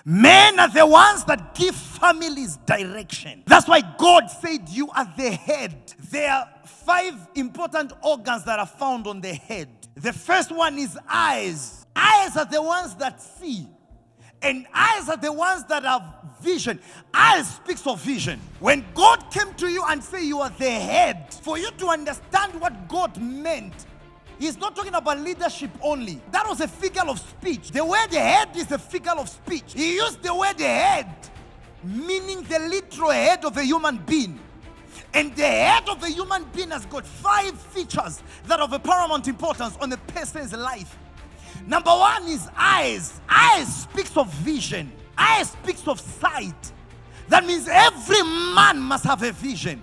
Men are the ones that give families direction. That's why God said you are the head. There are 5 important organs that are found on the head. The first one is eyes. Eyes are the ones that see. And eyes are the ones that have vision. Eyes speaks of vision. When God came to you and said you are the head, for you to understand what God meant, He's not talking about leadership only. That was a figure of speech. The word head is a figure of speech. He used the word head, meaning the literal head of a human being. And the head of a human being has got 5 features that are of paramount importance on a person's life. Number 1 is eyes. Eyes speaks of vision. Eyes speaks of sight. That means every man must have a vision.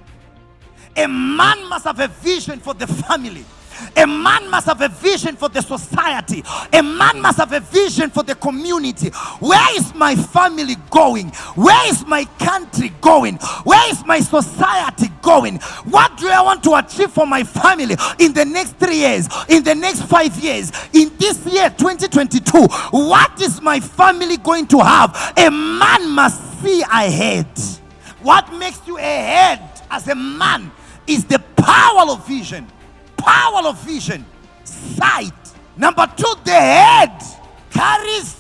A man must have a vision for the family. A man must have a vision for the society. A man must have a vision for the community. Where is my family going? Where is my country going? Where is my society going? What do I want to achieve for my family in the next 3 years, in the next 5 years, in this year 2022? What is my family going to have? A man must see ahead. What makes you ahead as a man is the power of vision. Power of vision, sight. Number 2, the head carries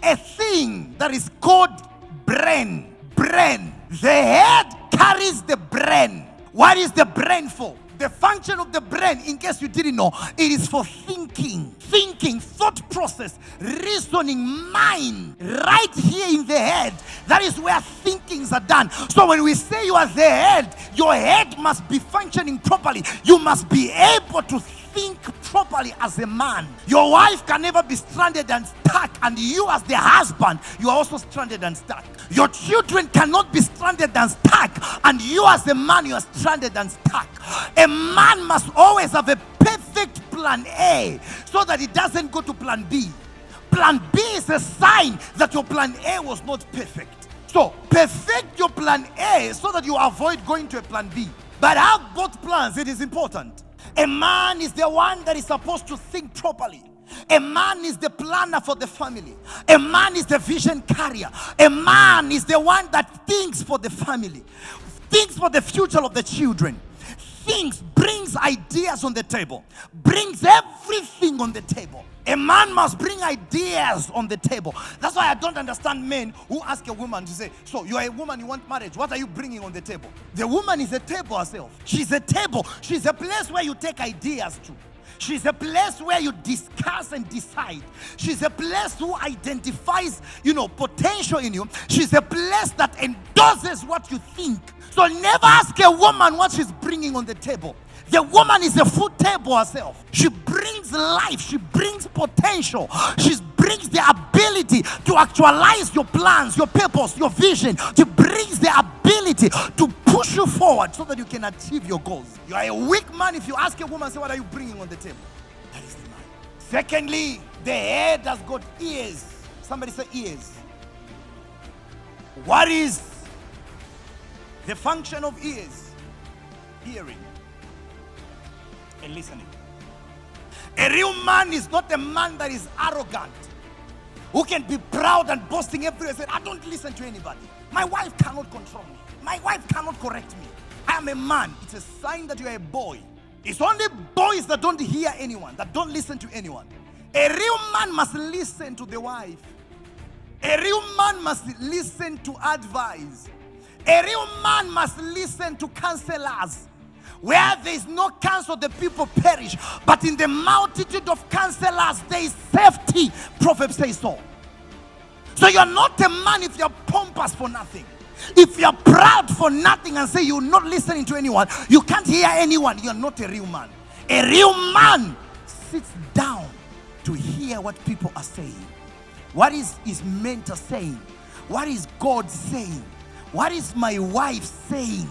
a thing that is called brain. Brain. The head carries the brain. What is the brain for? The function of the brain, in case you didn't know, it is for thinking. Thinking, thought process, reasoning, mind. Right here in the head, that is where thinkings are done. So when we say you are the head, your head must be functioning properly. You must be able to think properly as a man. Your wife can never be stranded and stuck, and you as the husband, you are also stranded and stuck. Your children cannot be stranded and stuck, and you as a man, you are stranded and stuck. A man must always have a perfect plan A so that it doesn't go to plan B. Plan B is a sign that your plan A was not perfect. So perfect your plan A so that you avoid going to a plan B. But have both plans, it is important. A man is the one that is supposed to think properly. A man is the planner for the family. A man is the vision carrier. A man is the one that thinks for the family, thinks for the future of the children. Thinks, brings ideas on the table, brings everything on the table. A man must bring ideas on the table. That's why I don't understand men who ask a woman to say, so you are a woman, you want marriage, what are you bringing on the table? The woman is a table herself. She's a table. She's a place where you take ideas to. She's a place where you discuss and decide. She's a place who identifies, potential in you. She's a place that endorses what you think. So never ask a woman what she's bringing on the table. The woman is a food table herself. She brings life. She brings potential. She brings the ability to actualize your plans, your purpose, your vision. She brings the ability to push you forward so that you can achieve your goals. You are a weak man if you ask a woman, say, what are you bringing on the table? That is the man. Secondly, the head has got ears. Somebody say ears. What is the function of ears? Hearing and listening. A real man is not a man that is arrogant, who can be proud and boasting everywhere and say, I don't listen to anybody. My wife cannot control me. My wife cannot correct me. I am a man. It's a sign that you are a boy. It's only boys that don't hear anyone, that don't listen to anyone. A real man must listen to the wife. A real man must listen to advice. A real man must listen to counselors. Where there is no counsel, the people perish. But in the multitude of counselors, there is safety. Proverbs says so. So you're not a man if you're pompous for nothing. If you're proud for nothing and say you're not listening to anyone, you can't hear anyone, you're not a real man. A real man sits down to hear what people are saying. What is his mentor saying? What is God saying? What is my wife saying?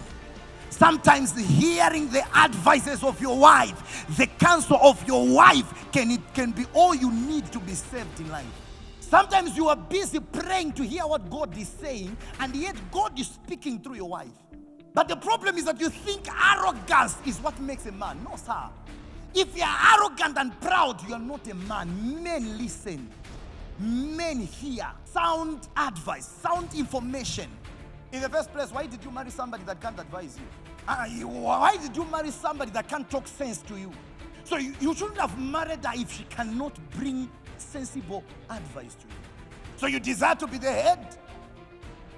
Sometimes hearing the advices of your wife, the counsel of your wife can be all you need to be saved in life. Sometimes you are busy praying to hear what God is saying, and yet God is speaking through your wife. But the problem is that you think arrogance is what makes a man. No, sir. If you are arrogant and proud, you are not a man. Men listen. men hear sound advice, sound information. In the first place, why did you marry somebody that can't advise you? Why did you marry somebody that can't talk sense to you? So you shouldn't have married her if she cannot bring sensible advice to you. So you desire to be the head?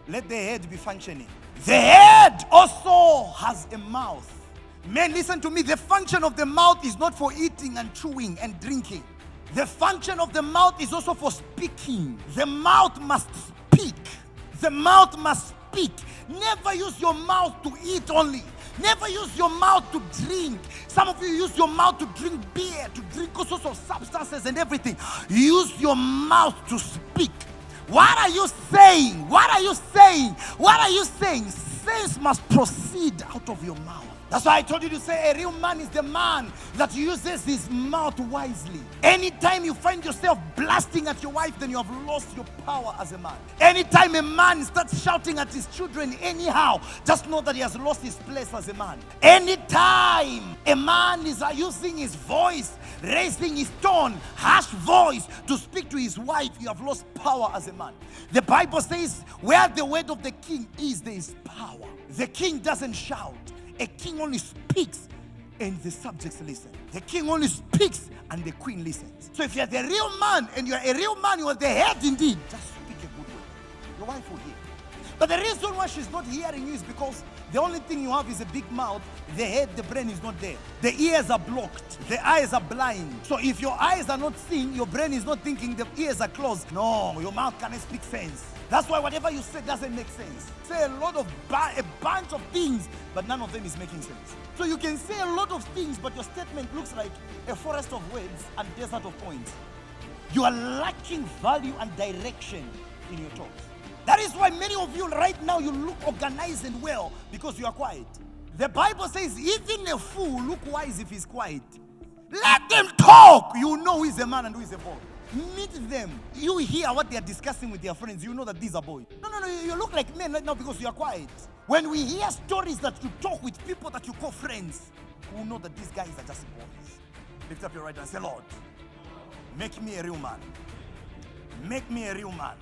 Let the head be functioning. The head also has a mouth. Men, listen to me. The function of the mouth is not for eating and chewing and drinking. The function of the mouth is also for speaking. The mouth must speak. The mouth must speak. Never use your mouth to eat only. Never use your mouth to drink. Some of you use your mouth to drink beer, to drink all sorts of substances and everything. Use your mouth to speak. What are you saying? What are you saying? What are you saying? Sense must proceed out of your mouth. That's why I told you to say a real man is the man that uses his mouth wisely. Anytime you find yourself blasting at your wife, then you have lost your power as a man. Anytime a man starts shouting at his children anyhow, just know that he has lost his place as a man. Anytime a man is using his voice, raising his tone, harsh voice to speak to his wife, you have lost power as a man. The Bible says, where the word of the king is, there is power. The king doesn't shout. A king only speaks and the subjects listen. The king only speaks and the queen listens. So if you're the real man and you're a real man, you are the head indeed, just speak a good word. Your wife will hear. But the reason why she's not hearing you is because the only thing you have is a big mouth. The head, the brain is not there. The ears are blocked. The eyes are blind. So if your eyes are not seeing, your brain is not thinking, the ears are closed. No, your mouth cannot speak sense. That's why whatever you say doesn't make sense. Say a bunch of things, but none of them is making sense. So you can say a lot of things, but your statement looks like a forest of words and desert of points. You are lacking value and direction in your talks. That is why many of you right now, you look organized and well because you are quiet. The Bible says, even a fool look wise if he's quiet. Let them talk. You know who is a man and who is a boy. Meet them. You hear what they are discussing with their friends. You know that these are boys. No. You look like men right now because you are quiet. When we hear stories that you talk with people that you call friends, we know that these guys are just boys. Lift up your right hand and say, Lord, make me a real man. Make me a real man.